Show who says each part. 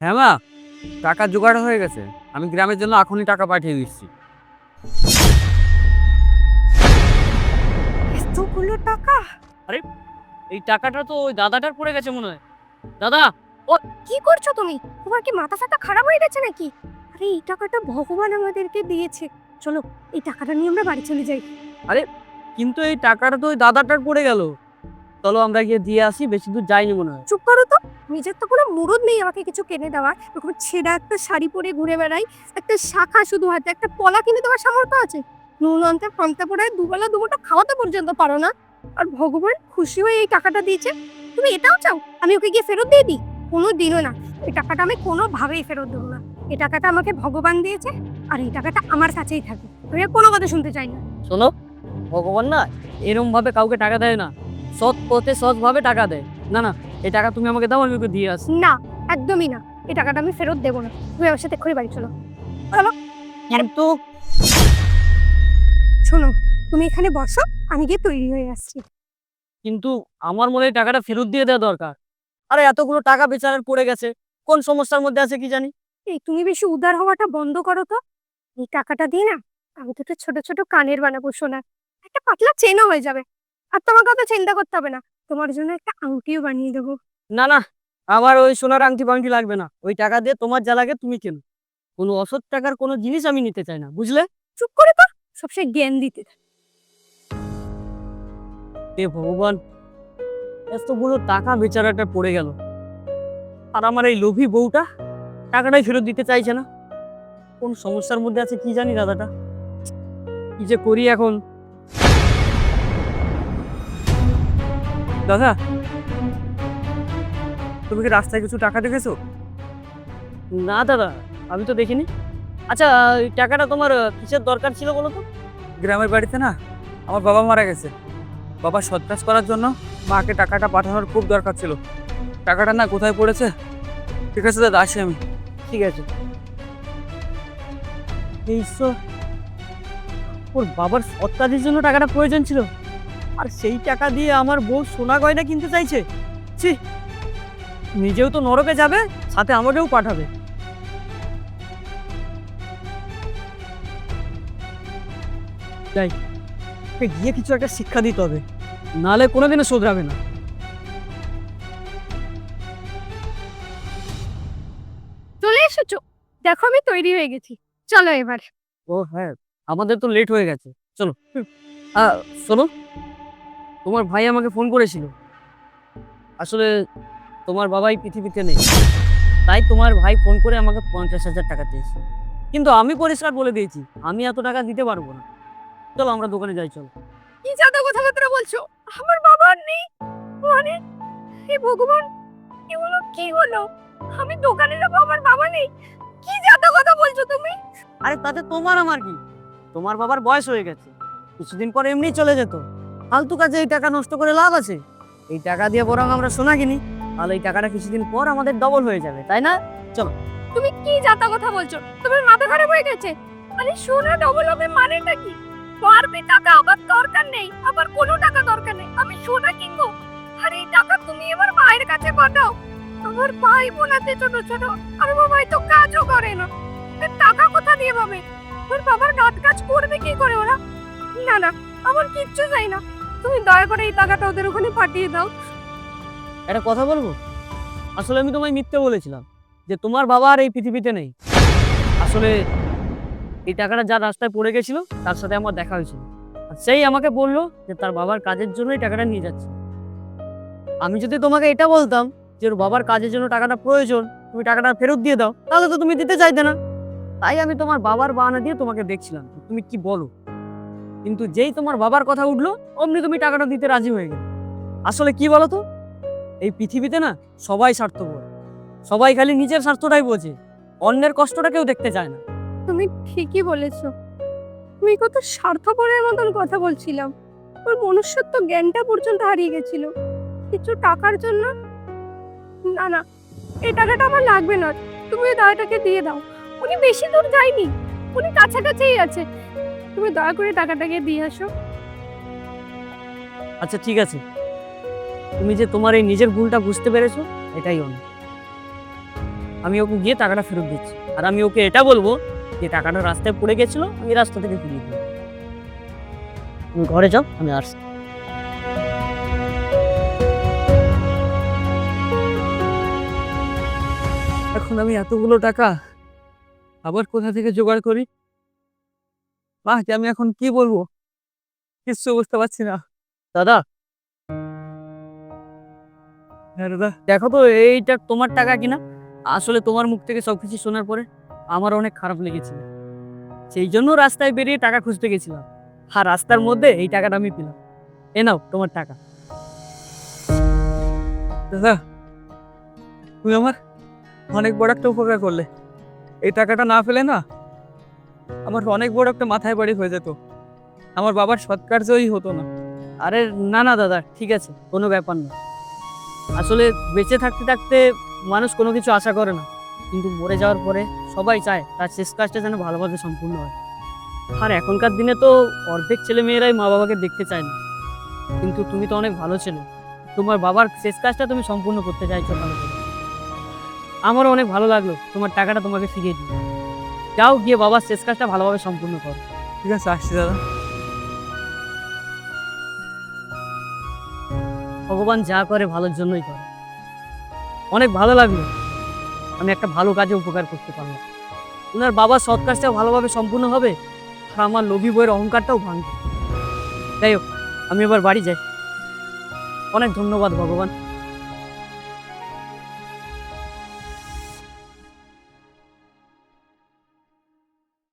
Speaker 1: হ্যাঁ মা, টাকা জোগাড় হয়ে গেছে। আমি গ্রামের জন্য এখনই টাকা পাঠিয়ে দিচ্ছি।
Speaker 2: এতগুলো টাকা!
Speaker 1: আরে, এই টাকাটা তো ওই দাদাটার পড়ে গেছে মনে হয়। দাদা, ও
Speaker 2: কি করছো তুমি? তোমার কি মাথা ফাতা খারাপ হয়ে গেছে নাকি? আরে এই টাকাটা ভগবান আমাদেরকে দিয়েছে। চলো এই টাকাটা নিয়ে আমরা বাড়ি চলে যাই।
Speaker 1: আরে, কিন্তু এই টাকাটা তো ওই দাদাটার পড়ে গেল। চলো আমরা গিয়ে দিয়ে আসি, বেশি দূর যাইনি মনে হয়।
Speaker 2: চুপ করো তো। নিজের তো কোনো মুরদ নেই আমাকে কিছু কিনে দেওয়ার। এরকম ছেঁড়া একটা শাড়ি পরে ঘুরে বেড়াই। একটা শাখা শুধু হাতে, একটা পলা কিনে দেওয়ার সামর্থ্য আছে? নুন আনতে পান্তা পড়ে দুবেলা দুমুঠো খাওয়াতে পর্যন্ত পারো না। আর ভগবান খুশি হয়ে এই টাকাটা দিয়েছে। তুমি এটাও চাও আমি ওকে গিয়ে ফেরত দিয়ে দিই? কোনো দিনও না। এই টাকাটা আমি কোনোভাবেই ফেরত দেবো না। এই টাকাটা আমাকে ভগবান দিয়েছে, আর এই টাকাটা আমার কাছেই থাকবে। আমি আর কোনো কথা শুনতে চাই না।
Speaker 1: শোনো, ভগবান না এরম ভাবে কাউকে টাকা দেয় না। সৎ পথে সৎভাবে টাকা দেয়। না না, এই টাকা তুমি আমাকে দাও, আমি ওকে দিয়ে আসি।
Speaker 2: না, একদমই না। এই টাকাটা আমি ফেরত দেবো না। তুমি আমার সাথে এক্ষুনি বাড়ি চলো। চলো।
Speaker 1: কিন্তু
Speaker 2: শোনো, তুমি এখানে বসো, আমি গিয়ে তৈরি হয়ে আসছি।
Speaker 1: কিন্তু আমার মনে হয় টাকাটা ফেরত দিয়ে দেওয়া দরকার। আরে এতগুলো টাকা বেচারার পড়ে গেছে, কোন সমস্যার মধ্যে আছে কি জানি।
Speaker 2: এই তুমি বেশি উদার হওয়াটা বন্ধ করো তো। এই টাকাটা দিয়ে না আমি দুটো ছোট ছোট কানের বানাবো সোনার। একটা পাতলা চেনও হয়ে যাবে। আর তোমাকে অত চিন্তা করতে হবে না, তোমার জন্য একটা আংটিও বানিয়ে দেবো।
Speaker 1: না না, আমার ওই সোনার আংটি ফাংটি লাগবে না। ওই টাকা দিয়ে তোমার যা লাগে তুমি কেনো। কোনো অসৎ টাকার কোনো জিনিস আমি নিতে চাই না, বুঝলে?
Speaker 2: চুপ করে তো, সবসময় জ্ঞান দিতে থাকে।
Speaker 1: হে ভগবান, এতগুলো টাকা বেচারাটা পড়ে গেল, আর আমার এই লোভী বউটা টাকাটাই ফেরত দিতে চাইছে না। কোন সমস্যার মধ্যে আছে কি জানি দাদাটা। কি যে করি এখন। দাদা, তুমি কি রাস্তায় কিছু টাকা দেখেছো? না দাদা, আমি তো দেখিনি। আচ্ছা, এই টাকাটা তোমার কিসের দরকার ছিল বলো তো? গ্রামের বাড়িতে না আমার বাবা মারা গেছে। বাবা সৎ কাজ করার জন্য মাকে টাকাটা পাঠানোর খুব দরকার ছিল। টাকাটা না কোথায় পড়েছে। ঠিক আছে দাদা, আসি আমি। ঠিক আছে। এই ঈশ্বর, ওর বাবার সৎ কাজের জন্য টাকাটা প্রয়োজন ছিল, আর সেই টাকা দিয়ে আমার বউ সোনা গয়না কিনতে চাইছে। ছি, নিজেও তো নরকে যাবে, সাথে আমাকেও পাঠাবে। যাই, ওকে গিয়ে কিছু একটা শিক্ষা দিতে হবে, নাহলে কোনোদিনও শোধরাবে না।
Speaker 2: চলে এসেছো? দেখো আমি তৈরি হয়ে গেছি। চলো এবার।
Speaker 1: ও হ্যাঁ, আমাদের তো লেট হয়ে গেছে, চলো। আহ, শোনো, তোমার ভাই আমাকে ফোন করেছিল। আসলে তোমার বাবাই পৃথিবীতে নেই, তাই তোমার ভাই ফোন করে আমাকে 50,000 টাকা দিয়েছে। কিন্তু আমি পরিষ্কার বলে দিয়েছি আমি এত টাকা দিতে পারবো না। চলো আমরা দোকানে যাই, চলো।
Speaker 2: কি জাদা কথাবার্তা বলছো? আমার বাবা আর নেই মানে? হে ভগবান, এগুলো কি হলো? আমি দোকানে যাবো, আমার বাবা নেই? কি জাদা কথা বলছো তুমি?
Speaker 1: আরে তাতে তোমার আমার কি? তোমার বাবার বয়স হয়ে গেছে, কিছুদিন পর এমনি চলে যেত। ফালতু কাজে এই টাকা নষ্ট করে লাভ আছে? এই টাকা দিয়ে বরং আমরা সোনা কিনি, তাহলে এই টাকাটা কিছুদিন পর আমাদের ডবল হয়ে যাবে, তাই না? চলো।
Speaker 2: তুমি কি জাতা কথা বলছো? তোমার মাথা খারাপ হয়ে গেছে? আরে সোনা ডবল হবে মানেটা কি? পারবে টাকা আমার দরকার নেই, আমার কোনো টাকা দরকার নেই, আমি সোনা কিনবো। আর এই টাকা তুমি আমার ভাইয়ের কাছে পাঠাও। আমার ভাই বোন আছে ছোট ছোট, আর আমার ভাই তো কাজও করে না। এর টাকা কোথা দিয়ে পাবে? তোর বাবার গাঁট কাজ করবে কি করে ওরা? না না, আমার কিচ্ছু চাই না। তুমি দয়া করে এই টাকাটা ওদের ওখানে পাঠিয়ে দাও।
Speaker 1: একটা কথা বলবো, আসলে আমি তোমায় মিথ্যে বলেছিলাম যে তোমার বাবা আর এই পৃথিবীতে নেই। আসলে এই টাকাটা যার রাস্তায় পড়ে গেছিল তার সাথে আমার দেখা হয়েছিল, আর সেই আমাকে বললো যে তার বাবার কাজের জন্য এই টাকাটা নিয়ে যাচ্ছে। আমি যদি তোমাকে এটা বলতাম যে ওর বাবার কাজের জন্য টাকাটা প্রয়োজন, তুমি টাকাটা ফেরত দিয়ে দাও, তাহলে তো তুমি দিতে চাইতে না। তাই আমি তোমার বাবার বাহানা দিয়ে তোমাকে দেখছিলাম তুমি কি বলো। কিন্তু যেই তোমার বাবার কথা উঠলো অমনি তুমি টাকাটা দিতে রাজি হয়ে গেলে। আসলে কি বলো তো, এই পৃথিবীতে না সবাই স্বার্থপর, সবাই খালি নিজের স্বার্থটাই বোঝে, অন্যের কষ্টটা কেউ দেখতে চায় না।
Speaker 2: তুমি ঠিকই বলেছো। তুমি কত স্বার্থপরের মতন কথা বলছিলাম। ওর মনুষ্যত্ব জ্ঞানটা পর্যন্ত হারিয়ে গেছিল কিছু টাকার জন্য। না না, এই টাকাটা আমার লাগবে না। তুমি ওই দাদাটাকে দিয়ে দাও। উনি বেশি দূর যায়নি, উনি কাছাকাছিই আছে। তুমি দয়া করে টাকাটাকে দিয়ে আসো।
Speaker 1: আচ্ছা ঠিক আছে, তুমি যে তোমার এই নিজের ভুলটা বুঝতে পেরেছো এটাই অনেক। আমি ওকে গিয়ে টাকাটা ফেরত দিচ্ছি। আর আমি ওকে এটা বলবো যে টাকাটা রাস্তায় পড়ে গেছিল, আমি রাস্তা থেকে ফিরিয়ে দেবো। তুমি ঘরে যাও, আমি আসছি। এখন আমি এতগুলো টাকা আবার কোথা থেকে জোগাড় করি? মাকে আমি এখন কি বলবো, কিচ্ছু বুঝতে পারছি না। দাদা, হ্যাঁ দাদা, দেখো তো এইটা তোমার টাকা কিনা? আসলে তোমার মুখ থেকে সবকিছু শোনার পরে আমার অনেক খারাপ লেগেছিল। সেই জন্য রাস্তায় বেরিয়ে টাকা খুঁজতে গেছিলাম, আর রাস্তার মধ্যে এই টাকাটা আমি পেলাম। এ নাও তোমার টাকা। দাদা, তুমি আমার অনেক বড় একটা উপকার করলে। এই টাকাটা না পেলে না আমার অনেক বড় একটা মাথায় বাড়ি হয়ে যেত, আমার বাবার সৎকার্যই হতো না। আরে না না দাদা, ঠিক আছে, কোনো ব্যাপার না। আসলে বেঁচে থাকতে থাকতে মানুষ কোনো কিছু আশা করে না, কিন্তু মরে যাওয়ার পরে সবাই চায় তার শেষ কাজটা যেন ভালোভাবে সম্পূর্ণ হয়। আর এখনকার দিনে তো অর্ধেক ছেলে মেয়েরাই মা বাবাকে দেখতে চায় না, কিন্তু তুমি তো অনেক ভালো ছেলে, তোমার বাবার শেষ কাজটা তুমি সম্পূর্ণ করতে চাইছো ভালো করে। আমারও অনেক ভালো লাগলো, তোমার টাকাটা তোমাকে ফিরিয়ে দিই। যাও গিয়ে বাবার শেষ কাজটা ভালোভাবে সম্পূর্ণ করো। ঠিক আছে, আসছি দাদা। ভগবান যা করে ভালোর জন্যই করে। অনেক ভালো লাগলো, আমি একটা ভালো কাজে উপকার করতে পারলাম। ওনার বাবার সৎ কাজটাও ভালোভাবে সম্পূর্ণ হবে, আর আমার লোভী বইয়ের অহংকারটাও ভাঙবে। যাই হোক, আমি এবার বাড়ি যাই। অনেক ধন্যবাদ ভগবান।